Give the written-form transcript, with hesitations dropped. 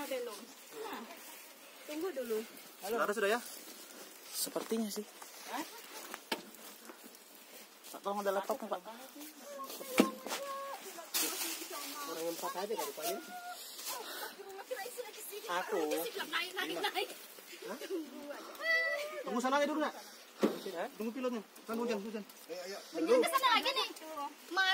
Sudah belum? Nah, tunggu dulu. Halo. Sudah ya? Sepertinya sih. Pak, tolong ada laptopnya, Pak. Orang yang 4 aja kali Pak ya. Aku. Naik. Tunggu sana aja dulu, Nak. Tunggu pilotnya. Kan hujan. Hujan ke sana lagi nih. Malu.